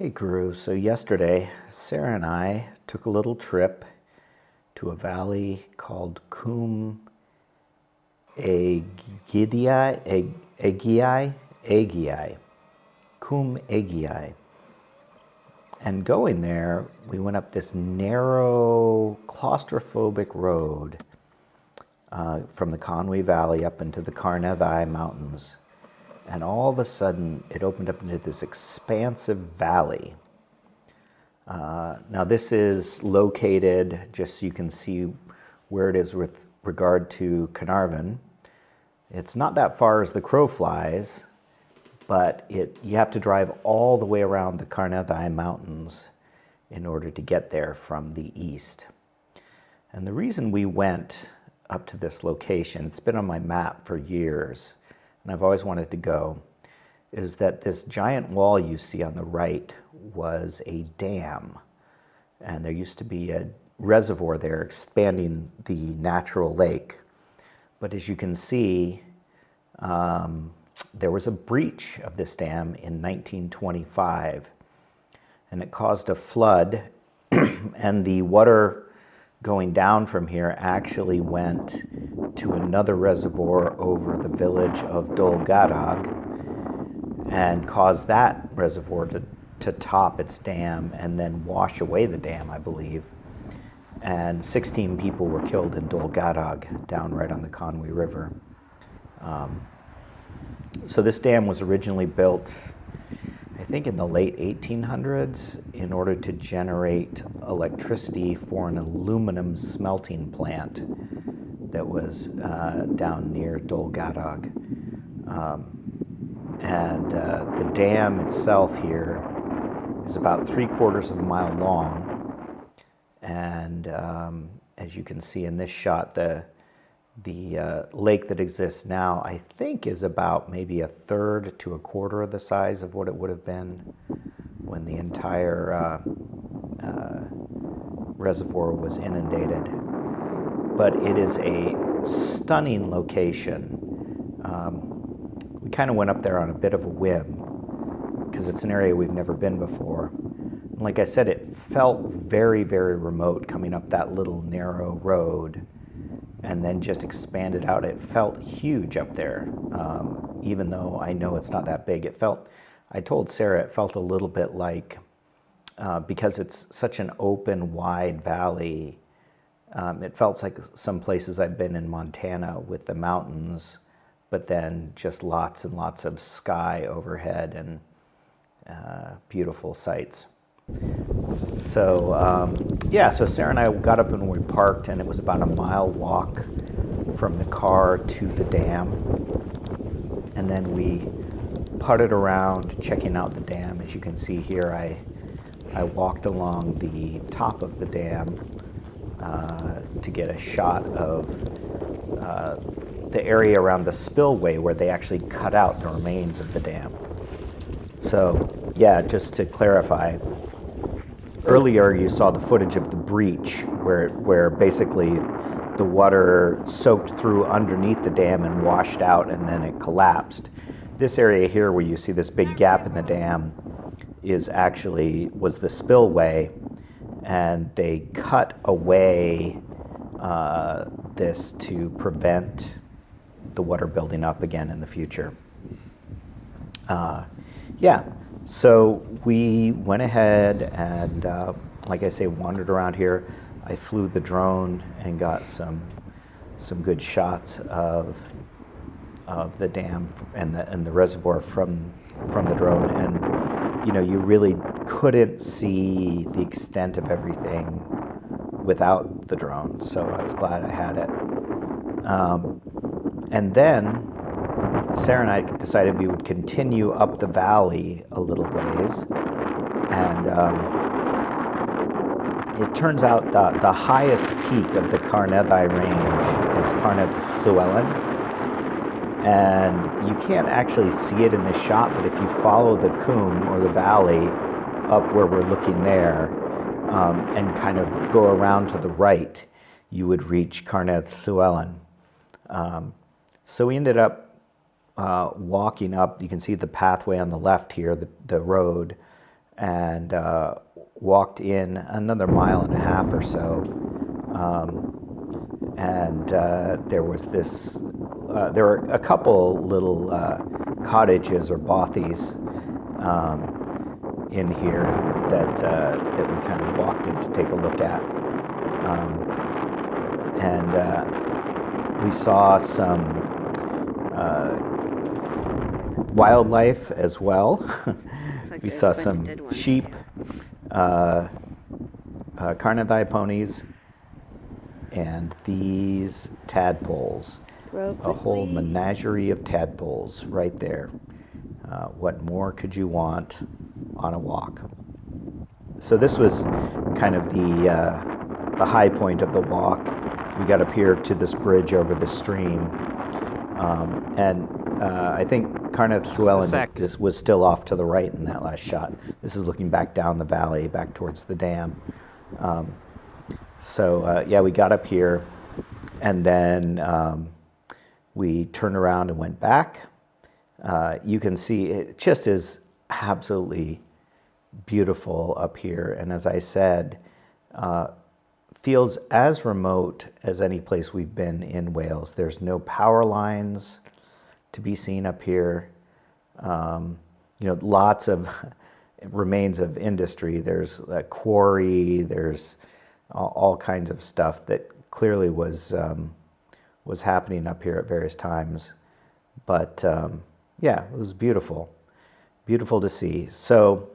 Hey Guru, so yesterday Sarah and I took a little trip to a valley called Cwm Eigiau, Cwm Eigiau. And going there, we went up this narrow, claustrophobic road from the Conwy Valley up into the Cwm Mountains. And all of a sudden, it opened up into this expansive valley. Now this is located, just so you can see where it is with regard to Carnarvon. It's not that far as the crow flies, but you have to drive all the way around the Cwm Mountains in order to get there from the east. And the reason we went up to this location, it's been on my map for years, and I've always wanted to go, is that this giant wall you see on the right was a dam. And there used to be a reservoir there expanding the natural lake. But as you can see, there was a breach of this dam in 1925, and it caused a flood, and the water going down from here actually went to another reservoir over the village of Dolgadog and caused that reservoir to top its dam and then wash away the dam, I believe. And 16 people were killed in Dolgadog, down right on the Conwy River. So this dam was originally built, I think, in the late 1800s in order to generate electricity for an aluminum smelting plant that was down near Dolgadog. The dam itself here is about 3/4 of a mile long. And as you can see in this shot, the lake that exists now, I think, is about maybe 1/3 to 1/4 of the size of what it would have been when the entire reservoir was inundated. But it is a stunning location. We kind of went up there on a bit of a whim because it's an area we've never been before. And like I said, it felt very, very remote coming up that little narrow road and then just expanded out. It felt huge up there, even though I know it's not that big. I told Sarah it felt a little bit like, because it's such an open, wide valley, it felt like some places I've been in Montana with the mountains, but then just lots and lots of sky overhead and beautiful sights. So so Sarah and I got up and we parked, and it was about a mile walk from the car to the dam. And then we putted around checking out the dam. As you can see here, I walked along the top of the dam to get a shot of the area around the spillway where they actually cut out the remains of the dam. So yeah, just to clarify, earlier you saw the footage of the breach where basically the water soaked through underneath the dam and washed out, and then it collapsed. This area here where you see this big gap in the dam was the spillway, and they cut away this to prevent the water building up again in the future. So we went ahead and, like I say, wandered around here. I flew the drone and got some good shots of the dam and the reservoir from the drone. And you really couldn't see the extent of everything without the drone. So I was glad I had it. And then Sarah and I decided we would continue up the valley a little ways, and it turns out the highest peak of the Cwm range is Cwm Llewellyn, and you can't actually see it in this shot, but if you follow the Cwm, or the valley, up where we're looking there, and kind of go around to the right, you would reach Cwm Llewellyn. So we ended up walking up. You can see the pathway on the left here, the road, and walked in another mile and a half or so. And there was this, there were a couple little cottages or bothies in here that we kind of walked in to take a look at. And we saw some wildlife as well. Like We saw some sheep, carnithai ponies, and these tadpoles. A whole menagerie of tadpoles right there. What more could you want on a walk? So this was kind of the high point of the walk. We got up here to this bridge over the stream, and I think Carnath Llywelyn was still off to the right in that last shot. This is looking back down the valley, back towards the dam. Yeah, we got up here, and then we turned around and went back. You can see it just is absolutely beautiful up here, and as I said, feels as remote as any place we've been in Wales. There's no power lines to be seen up here. Lots of remains of industry. There's a quarry. There's all kinds of stuff that clearly was happening up here at various times. But yeah, it was beautiful to see. So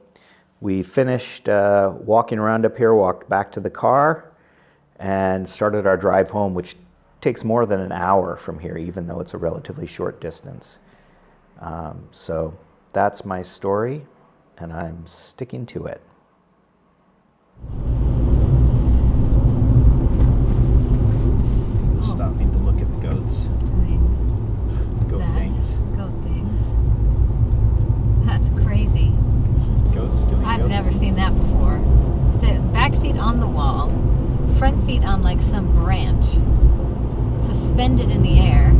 we finished walking around up here, walked back to the car, and started our drive home, which takes more than an hour from here, even though it's a relatively short distance. So that's my story, and I'm sticking to it. Stopping to look at the goats. Goat things. That's crazy. Goats doing I've goat never things. seen that before. So back feet on the wall, front feet on like some branch, suspended in the air,